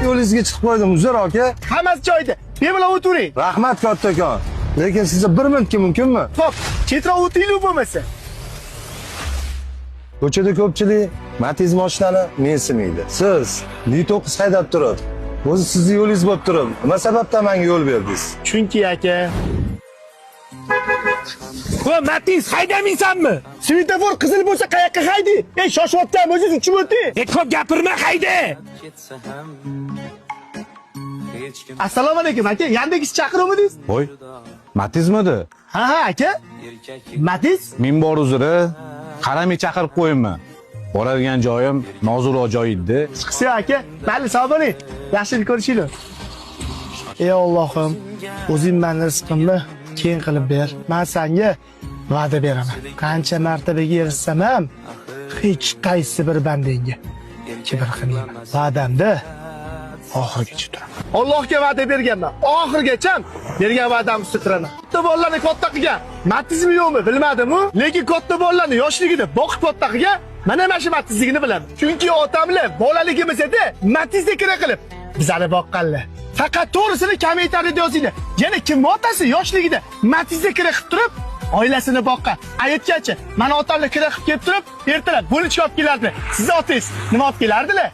Yo'lingizga chiqib qo'ydim, uzr aka. Hammasi joyida. Bemalol o'tiring. Rahmat kattakon. Lekin sizga 1 minutga mumkinmi? Xo'p, chetroq o'tinglar bo'lmasa. Ko'chada ko'pchilik Matiz mashinani mensimaydi. Siz Lito'qis haydab turib, o'zi sizni yo'lingiz bo'lib turib, nima sababdan menga yo'l berdingiz? Chunki aka. Xo'p, Matiz haydamaysanmi? Svetofor qizil bo'lsa qayoqqa haydi? Ey, shoshyapsan, o'zingiz uchib o'ting. Ko'p gapirma, hayda. Assalomu alaykum aka. Yandex chaqiruvmidingiz? Voy, Matizmidi? Ha, aka. Matiz? Men bor uzri, qaramay chaqirib qo'yinmi? Boradigan joyim nozuroq joy edi. Chiqsa aka. Mayli, sog' bo'ling. Yaxshilik ko'rishinglar. Ey Allohim, o'zing meni rizqimni keng qilib ber. Men senga va'da beraman. Qancha martabaga erishsam ham hech qaysi bir bandangga kibr qilmayman. Va'damda oxirigacha turaman. Allohga va'da berganman. Oxirigacha bergan va'damni ustiraman. Katta bolalarni katta qilgan. Matizmi yo'qmi bilmadim-ku, lekin katta bolalarni yoshligida boqib katta qilgan. Mana mana shu matizligini bilaman. Chunki otamlar bolaligimizda matizga kira qilib bizani boqqanlar. Faqat to'g'risini kommentariyada yozinglar. Yana kim otasi yoshligida matizga kira qilib turib oilasini boqqan. Aytgancha, mana otamlar kira qilib kelib turib, ertalab bo'lichga olib kelardi. Siz otangiz nima olib kelardilar?